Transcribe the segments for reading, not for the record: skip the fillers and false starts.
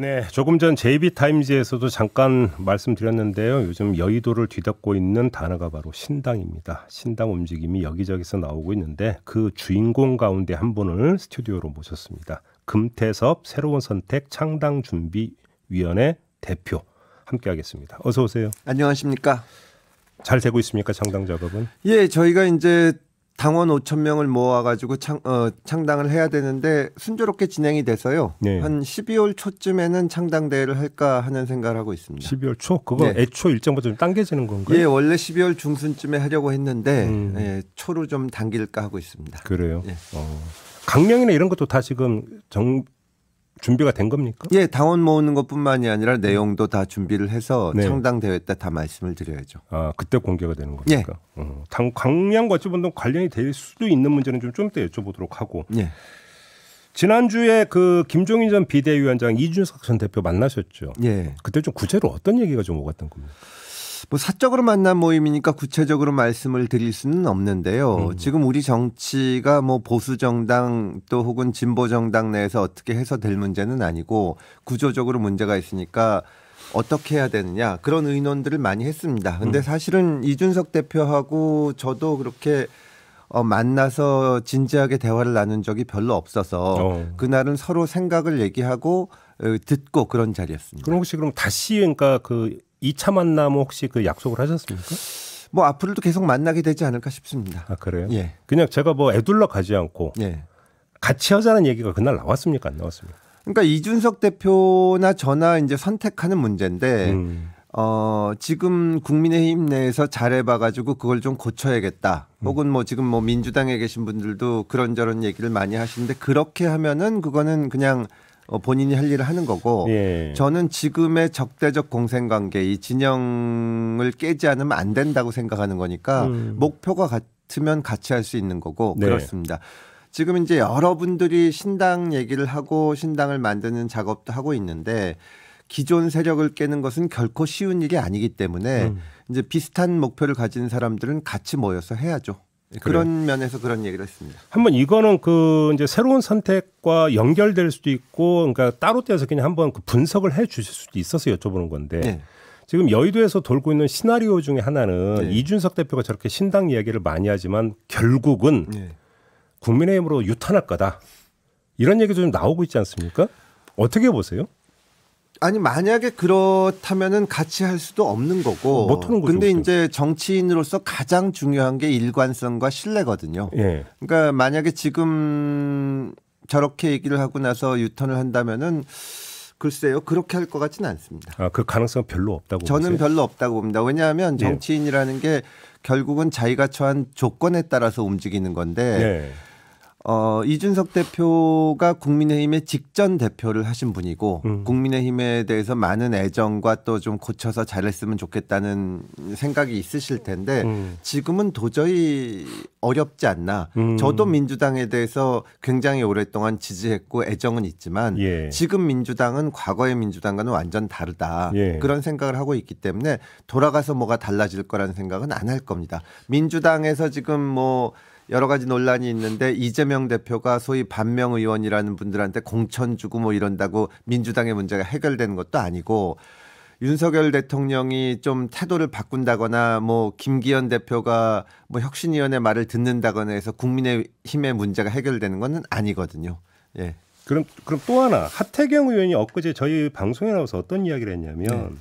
네, 조금 전 JB타임즈에서도 잠깐 말씀드렸는데요. 요즘 여의도를 뒤덮고 있는 단어가 바로 신당입니다. 신당 움직임이 여기저기서 나오고 있는데 그 주인공 가운데 한 분을 스튜디오로 모셨습니다. 금태섭 새로운 선택 창당준비위원회 대표 함께하겠습니다. 어서 오세요. 안녕하십니까? 잘 되고 있습니까, 창당 작업은? 예, 저희가 이제 당원 5천 명을 모아가지고 창당을 해야 되는데 순조롭게 진행이 돼서요. 네. 한 12월 초쯤에는 창당대회를 할까 하는 생각을 하고 있습니다. 12월 초? 그거 네. 애초 일정보다 좀 당겨지는 건가요? 예, 원래 12월 중순쯤에 하려고 했는데 예, 초로 좀 당길까 하고 있습니다. 그래요? 예. 강령이나 이런 것도 다 지금 준비가 된 겁니까? 예, 당원 모으는 것뿐만이 아니라 내용도 다 준비를 해서 네. 창당대회 때 다 말씀을 드려야죠. 아, 그때 공개가 되는 겁니까? 예. 강령과 어찌보면 관련이 될 수도 있는 문제는 좀 이따 여쭤보도록 하고. 예. 지난주에 그 김종인 전 비대위원장 이준석 전 대표 만나셨죠? 예. 그때 좀 구체로 어떤 얘기가 좀 오갔던 겁니까? 뭐 사적으로 만난 모임이니까 구체적으로 말씀을 드릴 수는 없는데요. 지금 우리 정치가 뭐 보수 정당 또 혹은 진보 정당 내에서 어떻게 해서 될 문제는 아니고 구조적으로 문제가 있으니까 어떻게 해야 되느냐 그런 의논들을 많이 했습니다. 근데 사실은 이준석 대표하고 저도 그렇게 만나서 진지하게 대화를 나눈 적이 별로 없어서 그날은 서로 생각을 얘기하고 듣고 그런 자리였습니다. 그럼 혹시 다시 그러니까 그 2차 만남 혹시 그 약속을 하셨습니까? 뭐 앞으로도 계속 만나게 되지 않을까 싶습니다. 아, 그래요? 예. 그냥 제가 뭐 애둘러 가지 않고 예. 같이 하자는 얘기가 그날 나왔습니까? 안 나왔습니까? 그러니까 이준석 대표나 저나 이제 선택하는 문제인데 지금 국민의힘 내에서 잘해봐가지고 그걸 좀 고쳐야겠다. 혹은 뭐 지금 뭐 민주당에 계신 분들도 그런저런 얘기를 많이 하시는데 그렇게 하면은 그거는 그냥 본인이 할 일을 하는 거고 예. 저는 지금의 적대적 공생관계 이 진영을 깨지 않으면 안 된다고 생각하는 거니까 목표가 같으면 같이 할 수 있는 거고 네. 그렇습니다. 지금 이제 여러분들이 신당 얘기를 하고 신당을 만드는 작업도 하고 있는데 기존 세력을 깨는 것은 결코 쉬운 일이 아니기 때문에 이제 비슷한 목표를 가진 사람들은 같이 모여서 해야죠. 그런 그래요. 면에서 그런 얘기를 했습니다. 한번 이거는 그 이제 새로운 선택과 연결될 수도 있고, 그러니까 따로 떼서 그냥 한번 그 분석을 해 주실 수도 있어서 여쭤보는 건데 네. 지금 여의도에서 돌고 있는 시나리오 중에 하나는 네. 이준석 대표가 저렇게 신당 이야기를 많이 하지만 결국은 네. 국민의힘으로 유탄할 거다. 이런 얘기도 좀 나오고 있지 않습니까? 어떻게 보세요? 아니 만약에 그렇다면은 같이 할 수도 없는 거고. 못하는 거죠. 근데 이제 정치인으로서 가장 중요한 게 일관성과 신뢰거든요. 예. 그러니까 만약에 지금 저렇게 얘기를 하고 나서 유턴을 한다면은 글쎄요 그렇게 할 것 같지는 않습니다. 아, 그 가능성 별로 없다고 저는 보세요? 별로 없다고 봅니다. 왜냐하면 정치인이라는 게 결국은 자기가 처한 조건에 따라서 움직이는 건데. 예. 이준석 대표가 국민의힘의 직전 대표를 하신 분이고 국민의힘에 대해서 많은 애정과 또 좀 고쳐서 잘했으면 좋겠다는 생각이 있으실 텐데 지금은 도저히 어렵지 않나. 저도 민주당에 대해서 굉장히 오랫동안 지지했고 애정은 있지만 예. 지금 민주당은 과거의 민주당과는 완전 다르다. 예. 그런 생각을 하고 있기 때문에 돌아가서 뭐가 달라질 거라는 생각은 안 할 겁니다. 민주당에서 지금 뭐 여러 가지 논란이 있는데 이재명 대표가 소위 반명 의원이라는 분들한테 공천 주고 뭐 이런다고 민주당의 문제가 해결되는 것도 아니고 윤석열 대통령이 좀 태도를 바꾼다거나 뭐 김기현 대표가 뭐 혁신위원회 말을 듣는다거나 해서 국민의힘의 문제가 해결되는 건 아니거든요. 예. 그럼 또 하나 하태경 의원이 엊그제 저희 방송에 나와서 어떤 이야기를 했냐면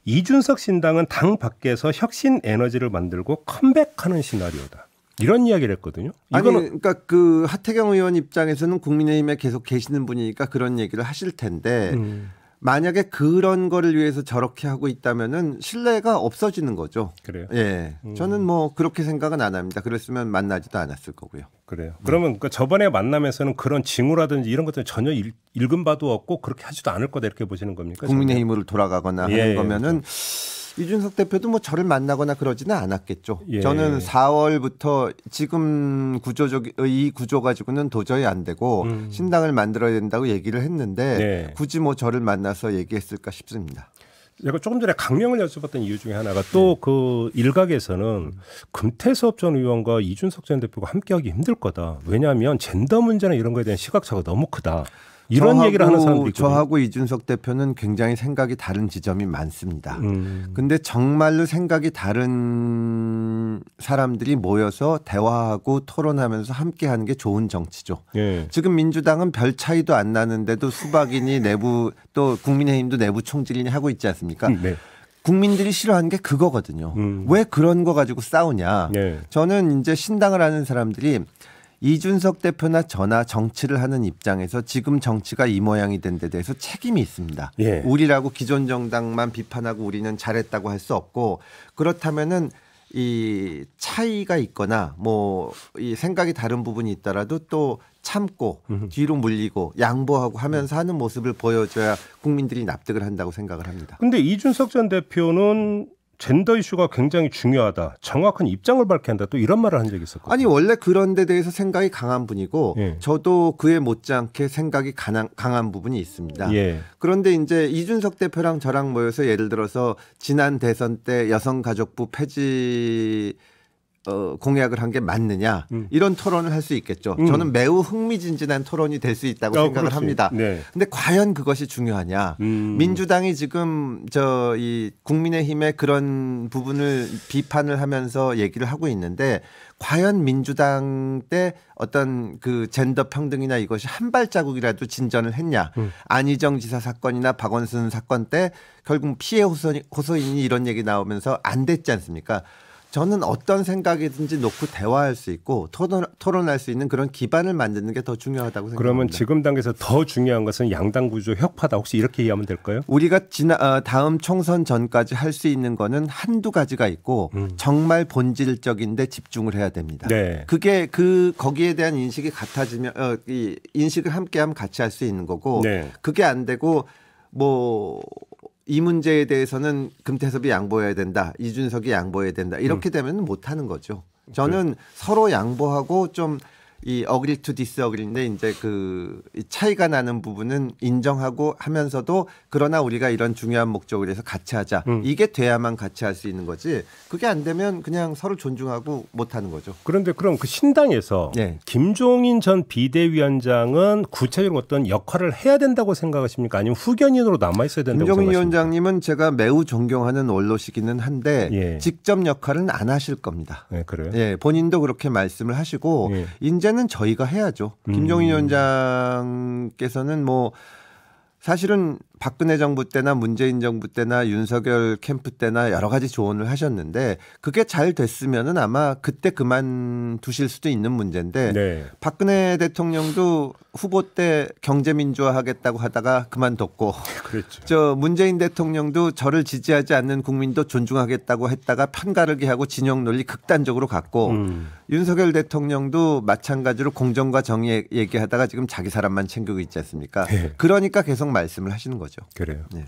이준석 신당은 당 밖에서 혁신 에너지를 만들고 컴백하는 시나리오다. 이런 이야기를 했거든요. 이거는 아니, 그러니까 그 하태경 의원 입장에서는 국민의힘에 계속 계시는 분이니까 그런 얘기를 하실 텐데 만약에 그런 거를 위해서 저렇게 하고 있다면은 신뢰가 없어지는 거죠. 그래요? 예. 저는 뭐 그렇게 생각은 안 합니다. 그랬으면 만나지도 않았을 거고요. 그래요. 그러면 그 저번에 만남에서는 그런 징후라든지 이런 것들은 전혀 읽은 바도 없고 그렇게 하지도 않을 거다 이렇게 보시는 겁니까? 국민의힘으로 돌아가거나 하는 거면은 이준석 대표도 뭐 저를 만나거나 그러지는 않았겠죠. 예. 저는 4월부터 지금 이 구조 가지고는 도저히 안 되고 신당을 만들어야 된다고 얘기를 했는데 굳이 뭐 저를 만나서 얘기했을까 싶습니다. 제가 조금 전에 강령을 여쭤봤던 이유 중에 하나가 또 그 일각에서는 금태섭 전 의원과 이준석 전 대표가 함께하기 힘들 거다. 왜냐하면 젠더 문제나 이런 거에 대한 시각차가 너무 크다. 이런 얘기를 하는 사람들이 있거든요. 저하고 이준석 대표는 굉장히 생각이 다른 지점이 많습니다. 근데 정말로 생각이 다른 사람들이 모여서 대화하고 토론하면서 함께하는 게 좋은 정치죠. 예. 지금 민주당은 별 차이도 안 나는데도 수박이니 내부 또 국민의힘도 내부 총질이니 하고 있지 않습니까? 네. 국민들이 싫어하는 게 그거거든요. 왜 그런 거 가지고 싸우냐. 네. 저는 이제 신당을 하는 사람들이 이준석 대표나 저나 정치를 하는 입장에서 지금 정치가 이 모양이 된 데 대해서 책임이 있습니다. 예. 우리라고 기존 정당만 비판하고 우리는 잘했다고 할 수 없고, 그렇다면은 이 차이가 있거나 뭐 이 생각이 다른 부분이 있더라도 또 참고 뒤로 물리고 양보하고 하면서 하는 모습을 보여줘야 국민들이 납득을 한다고 생각을 합니다. 근데 이준석 전 대표는 젠더 이슈가 굉장히 중요하다, 정확한 입장을 밝혀야 한다, 또 이런 말을 한 적이 있었거든요. 아니 원래 그런 데 대해서 생각이 강한 분이고 예. 저도 그에 못지않게 생각이 강한 부분이 있습니다. 예. 그런데 이제 이준석 대표랑 저랑 모여서 예를 들어서 지난 대선 때 여성가족부 폐지 공약을 한 게 맞느냐 이런 토론을 할 수 있겠죠. 저는 매우 흥미진진한 토론이 될 수 있다고 생각을 그렇지. 합니다. 네. 근데 과연 그것이 중요하냐? 민주당이 지금 이 국민의힘의 그런 부분을 비판을 하면서 얘기를 하고 있는데, 과연 민주당 때 어떤 그 젠더 평등이나 이것이 한 발자국이라도 진전을 했냐? 안희정 지사 사건이나 박원순 사건 때 결국 피해 호소인이 이런 얘기 나오면서 안 됐지 않습니까? 저는 어떤 생각이든지 놓고 대화할 수 있고 토론할 수 있는 그런 기반을 만드는 게 더 중요하다고 생각합니다. 그러면 지금 단계에서 더 중요한 것은 양당 구조 혁파다, 혹시 이렇게 이해하면 될까요? 우리가 다음 총선 전까지 할 수 있는 거는 한두 가지가 있고 정말 본질적인데 집중을 해야 됩니다. 네. 그게 거기에 대한 인식이 같아지면 이 인식을 함께하면 같이 할 수 있는 거고, 네. 그게 안 되고 이 문제에 대해서는 금태섭이 양보해야 된다, 이준석이 양보해야 된다, 이렇게 되면 못하는 거죠. 저는 서로 양보하고 좀 이 어그리 투 디스어그리인데 이제 차이가 나는 부분은 인정하고 하면서도 그러나 우리가 이런 중요한 목적을 위해서 같이 하자. 이게 돼야만 같이 할 수 있는 거지. 그게 안 되면 그냥 서로 존중하고 못 하는 거죠. 그런데 그럼 그 신당에서 네. 김종인 전 비대위원장은 구체적으로 어떤 역할을 해야 된다고 생각하십니까? 아니면 후견인으로 남아 있어야 된다고 김종인 생각하십니까? 위원장님은 제가 매우 존경하는 원로시기는 한데 예. 직접 역할은 안 하실 겁니다. 네, 그래요? 예, 본인도 그렇게 말씀을 하시고 예. 이제는 저희가 해야죠. 김종인 위원장께서는 사실은 박근혜 정부 때나 문재인 정부 때나 윤석열 캠프 때나 여러 가지 조언을 하셨는데 그게 잘 됐으면은 아마 그때 그만두실 수도 있는 문제인데 네. 박근혜 대통령도 후보 때 경제민주화 하겠다고 하다가 그만뒀고 그랬죠. 문재인 대통령도 저를 지지하지 않는 국민도 존중하겠다고 했다가 편가르기 하고 진영 논리 극단적으로 갔고 윤석열 대통령도 마찬가지로 공정과 정의 얘기하다가 지금 자기 사람만 챙기고 있지 않습니까? 네. 그러니까 계속 말씀을 하시는 거죠. 그래요. 네.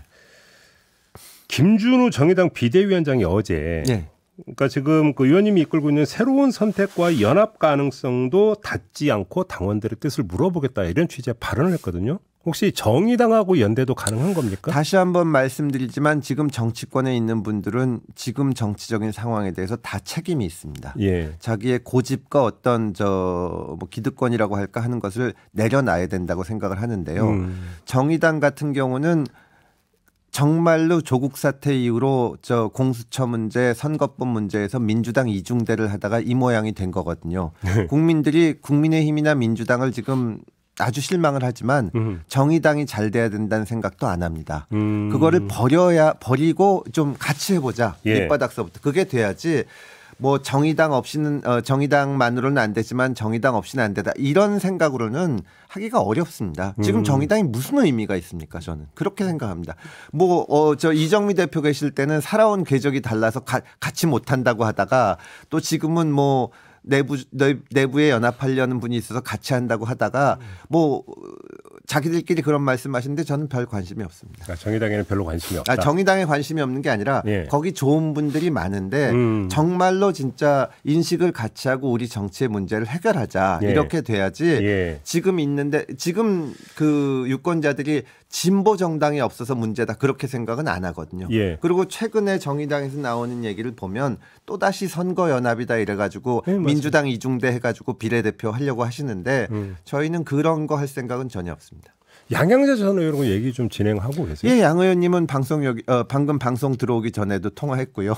김준우 정의당 비대위원장이 어제 네. 그러니까 지금 그 의원님이 이끌고 있는 새로운 선택과 연합 가능성도 닿지 않고 당원들의 뜻을 물어보겠다, 이런 취지의 발언을 했거든요. 혹시 정의당하고 연대도 가능한 겁니까? 다시 한번 말씀드리지만 지금 정치권에 있는 분들은 지금 정치적인 상황에 대해서 다 책임이 있습니다. 예. 자기의 고집과 어떤 기득권이라고 할까 하는 것을 내려놔야 된다고 생각을 하는데요. 정의당 같은 경우는 정말로 조국 사태 이후로 공수처 문제, 선거법 문제에서 민주당 이중대를 하다가 이 모양이 된 거거든요. 국민들이 국민의힘이나 민주당을 지금 아주 실망을 하지만 정의당이 잘 돼야 된다는 생각도 안 합니다. 그거를 버리고 좀 같이 해보자. 예. 밑바닥서부터. 그게 돼야지 정의당만으로는 안 되지만 정의당 없이는 안 되다, 이런 생각으로는 하기가 어렵습니다. 지금 정의당이 무슨 의미가 있습니까? 저는 그렇게 생각합니다. 이정미 대표 계실 때는 살아온 궤적이 달라서 같이 못한다고 하다가 또 지금은 내부에 연합하려는 분이 있어서 같이 한다고 하다가 자기들끼리 그런 말씀하시는데 저는 별 관심이 없습니다. 정의당에는 별로 관심이 없다. 정의당에 관심이 없는 게 아니라 예. 거기 좋은 분들이 많은데 정말로 진짜 인식을 같이 하고 우리 정치의 문제를 해결하자. 예. 이렇게 돼야지. 예. 지금 그 유권자들이 진보 정당이 없어서 문제다, 그렇게 생각은 안 하거든요. 예. 그리고 최근에 정의당에서 나오는 얘기를 보면 또다시 선거연합이다 이래가지고 민주당 이중대 해가지고 비례대표 하려고 하시는데 저희는 그런 거 할 생각은 전혀 없습니다. 양양자 전 의원하고 얘기 좀 진행하고 계세요? 예, 양 의원님은 방금 방송 들어오기 전에도 통화했고요.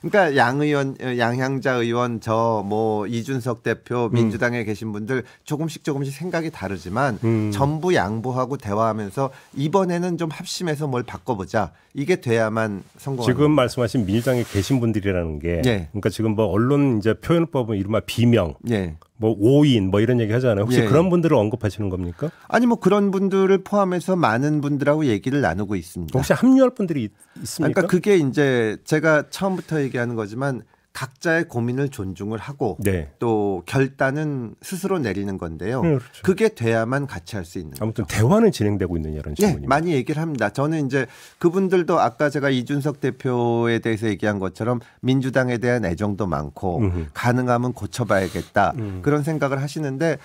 그러니까 양 의원, 양양자 의원, 뭐 이준석 대표, 민주당에 계신 분들 조금씩 생각이 다르지만 전부 양보하고 대화하면서 이번에는 좀 합심해서 뭘 바꿔보자. 이게 돼야만 성공합니다. 지금 말씀하신 민주당에 계신 분들이라는 게, 예. 그러니까 지금 뭐 언론 이제 표현법은 이른바 비명. 예. 뭐 5인 뭐 이런 얘기 하잖아요. 혹시 예. 그런 분들을 언급하시는 겁니까? 아니 뭐 그런 분들을 포함해서 많은 분들하고 얘기를 나누고 있습니다. 혹시 합류할 분들이 있습니까? 그러니까 그게 이제 제가 처음부터 얘기하는 거지만 각자의 고민을 존중을 하고 네. 또 결단은 스스로 내리는 건데요. 그렇죠. 그게 돼야만 같이 할 수 있는 아무튼 거죠. 대화는 진행되고 있는 이런 질문입니다. 네, 많이 얘기를 합니다. 저는 이제 그분들도 아까 제가 이준석 대표에 대해서 얘기한 것처럼 민주당에 대한 애정도 많고 가능하면 고쳐봐야겠다 그런 생각을 하시는데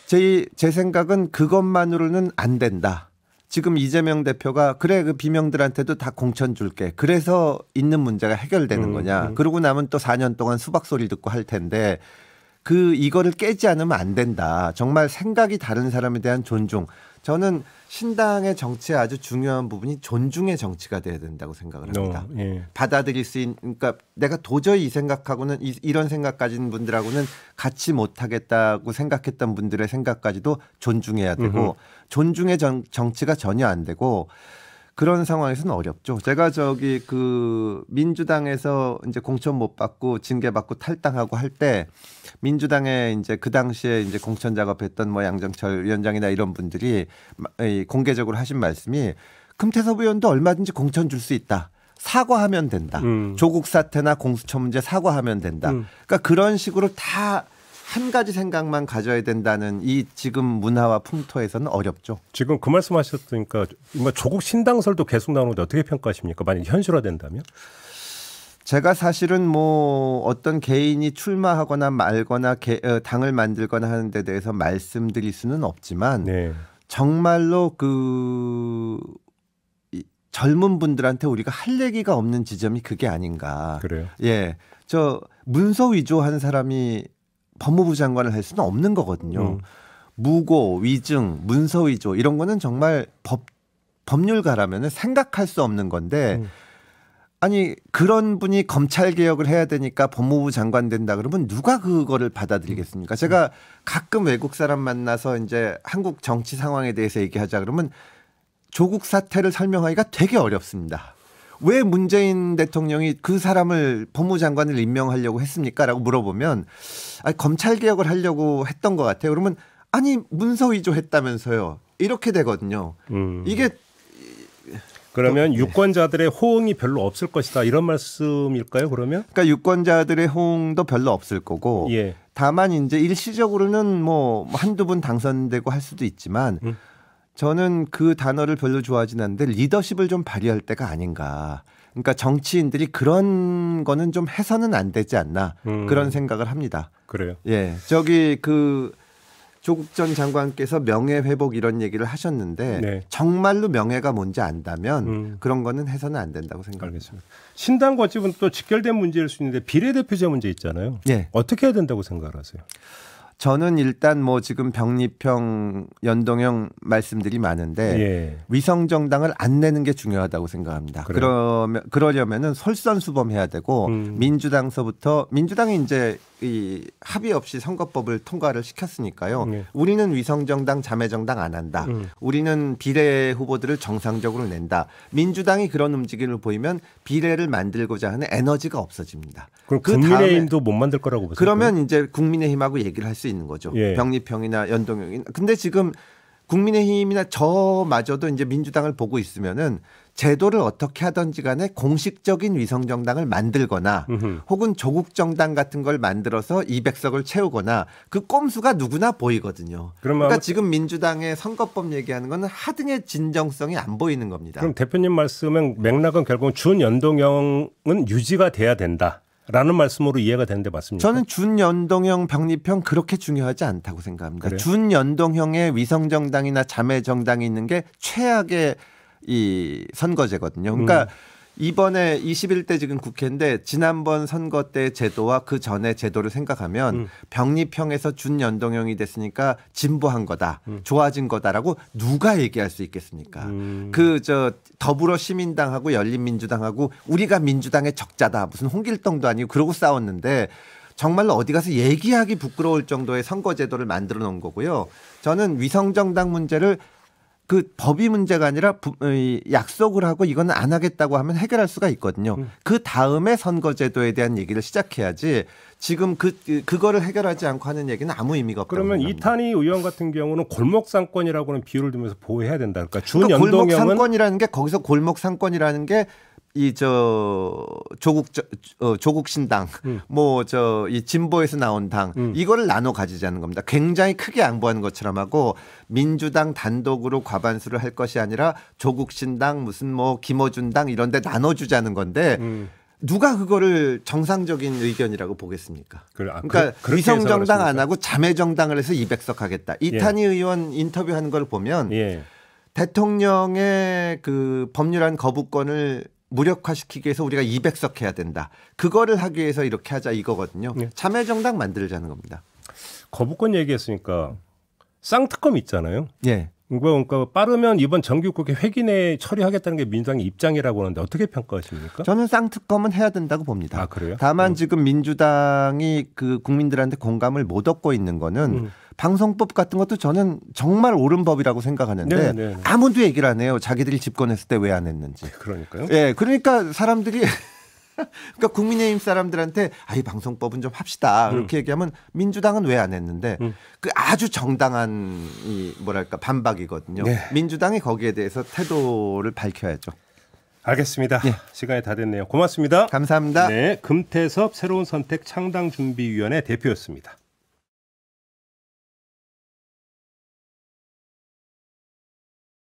제 생각은 그것만으로는 안 된다. 지금 이재명 대표가 그래 그 비명들한테도 다 공천 줄게. 그래서 있는 문제가 해결되는 거냐. 그러고 나면 또 4년 동안 수박 소리 듣고 할 텐데 이거를 깨지 않으면 안 된다. 정말 생각이 다른 사람에 대한 존중. 저는 신당의 정치의 아주 중요한 부분이 존중의 정치가 돼야 된다고 생각을 합니다. 예. 받아들일 수 있는 그러니까 내가 도저히 이 생각하고는 이런 생각 가진 분들하고는 같이 못하겠다고 생각했던 분들의 생각까지도 존중해야 되고 존중의 정치가 전혀 안 되고 그런 상황에서는 어렵죠. 제가 민주당에서 이제 공천 못 받고 징계받고 탈당하고 할 때 민주당에 이제 그 당시에 이제 공천 작업했던 뭐 양정철 위원장이나 이런 분들이 공개적으로 하신 말씀이 금태섭 의원도 얼마든지 공천 줄 수 있다. 사과하면 된다. 조국 사태나 공수처 문제 사과하면 된다. 그러니까 그런 식으로 다 한 가지 생각만 가져야 된다는 이 지금 문화와 풍토에서는 어렵죠. 지금 그 말씀하셨으니까 조국 신당설도 계속 나오는데 어떻게 평가하십니까? 만약 현실화된다면? 제가 사실은 뭐 어떤 개인이 출마하거나 말거나 당을 만들거나 하는 데 대해서 말씀드릴 수는 없지만 네. 정말로 젊은 분들한테 우리가 할 얘기가 없는 지점이 그게 아닌가. 그래요? 예, 문서 위조한 사람이 법무부 장관을 할 수는 없는 거거든요. 무고, 위증, 문서 위조 이런 거는 정말 법률가라면 생각할 수 없는 건데 아니 그런 분이 검찰 개혁을 해야 되니까 법무부 장관 된다 그러면 누가 그거를 받아들이겠습니까? 제가 가끔 외국 사람 만나서 이제 한국 정치 상황에 대해서 얘기하자 그러면 조국 사태를 설명하기가 되게 어렵습니다. 왜 문재인 대통령이 그 사람을 법무부 장관을 임명하려고 했습니까? 라고 물어보면 검찰 개혁을 하려고 했던 것 같아요. 그러면 아니 문서 위조했다면서요. 이렇게 되거든요. 이게 그러면 유권자들의 호응이 별로 없을 것이다 이런 말씀일까요? 그러니까 유권자들의 호응도 별로 없을 거고 예. 다만 이제 일시적으로는 뭐 한두 분 당선되고 할 수도 있지만 저는 그 단어를 별로 좋아하지는 않는데 리더십을 좀 발휘할 때가 아닌가. 그러니까 정치인들이 그런 거는 좀 해서는 안 되지 않나 그런 생각을 합니다. 그래요? 예, 조국 전 장관께서 명예회복 이런 얘기를 하셨는데 네. 정말로 명예가 뭔지 안다면 그런 거는 해서는 안 된다고 생각합니다. 알겠습니다. 신당과 집은 또 직결된 문제일 수 있는데 비례대표제 문제 있잖아요. 예. 어떻게 해야 된다고 생각을 하세요? 저는 일단 뭐 지금 병립형, 연동형 말씀들이 많은데 예. 위성정당을 안 내는 게 중요하다고 생각합니다. 그러려면은 솔선수범해야 되고 민주당이 이제 이 합의 없이 선거법을 통과를 시켰으니까요. 우리는 위성정당, 자매정당 안 한다. 우리는 비례 후보들을 정상적으로 낸다. 민주당이 그런 움직임을 보이면 비례를 만들고자 하는 에너지가 없어집니다. 그럼 국민의힘도 못 만들 거라고 보세요? 그러면 이제 국민의힘하고 얘기를 할 수 있는 거죠. 예. 병립형이나 연동형이나. 근데 지금 국민의힘이나 저마저도 이제 민주당을 보고 있으면은 제도를 어떻게 하든지 간에 공식적인 위성정당을 만들거나 혹은 조국정당 같은 걸 만들어서 200석을 채우거나 그 꼼수가 누구나 보이거든요. 그러니까 지금 민주당의 선거법 얘기하는 거는 하등의 진정성이 안 보이는 겁니다. 그럼 대표님 말씀은 맥락은 결국은 준연동형은 유지가 돼야 된다. 라는 말씀으로 이해가 되는데 맞습니까? 저는 준연동형, 병립형 그렇게 중요하지 않다고 생각합니다. 그래요? 준연동형의 위성정당이나 자매정당이 있는 게 최악의 이 선거제거든요. 그러니까 이번에 21대 지금 국회인데 지난번 선거 때 제도와 그 전에 제도를 생각하면 병립형에서 준연동형이 됐으니까 진보한 거다. 좋아진 거다라고 누가 얘기할 수 있겠습니까? 더불어시민당하고 열린민주당하고 우리가 민주당의 적자다. 무슨 홍길동도 아니고 그러고 싸웠는데 정말로 어디 가서 얘기하기 부끄러울 정도의 선거제도를 만들어 놓은 거고요. 저는 위성정당 문제를 그 법이 문제가 아니라 약속을 하고 이거는 안 하겠다고 하면 해결할 수가 있거든요. 그 다음에 선거제도에 대한 얘기를 시작해야지 지금 그거를 해결하지 않고 하는 얘기는 아무 의미가 없다고 그러면 생각합니다. 이탄희 의원 같은 경우는 골목상권이라고는 비유를 들면서 보호해야 된다. 그러니까 준연동형은 골목상권이라는 게 거기서 골목상권이라는 게 조국 신당, 이 진보에서 나온 당, 이거를 나눠 가지자는 겁니다. 굉장히 크게 양보하는 것처럼 하고 민주당 단독으로 과반수를 할 것이 아니라 조국 신당, 무슨 김어준 당 이런 데 나눠주자는 건데 누가 그거를 정상적인 의견이라고 보겠습니까? 그러니까 위성정당 안 하고 자매정당을 해서 200석 하겠다. 이탄희 의원 인터뷰하는 걸 보면 대통령의 그 법률안 거부권을 무력화시키기 위해서 우리가 200석 해야 된다. 그거를 하기 위해서 이렇게 하자 이거거든요. 자매정당 만들자는 겁니다. 거부권 얘기했으니까 쌍특검 있잖아요. 예. 그러니까 빠르면 이번 정기국회 회기 내에 처리하겠다는 게 민주당의 입장이라고 하는데 어떻게 평가하십니까? 저는 쌍특검은 해야 된다고 봅니다. 아, 그래요? 다만 지금 민주당이 그 국민들한테 공감을 못 얻고 있는 거는 방송법 같은 것도 저는 정말 옳은 법이라고 생각하는데 아무도 얘기를 안 해요. 자기들이 집권했을 때 왜 안 했는지. 그러니까요. 예, 그러니까 사람들이 그러니까 국민의힘 사람들한테 이 방송법은 좀 합시다. 그렇게 얘기하면 민주당은 왜 안 했는데 그 아주 정당한 반박이거든요. 네. 민주당이 거기에 대해서 태도를 밝혀야죠. 알겠습니다. 네. 시간이 다 됐네요. 고맙습니다. 감사합니다. 네, 금태섭 새로운 선택 창당준비위원회 대표였습니다.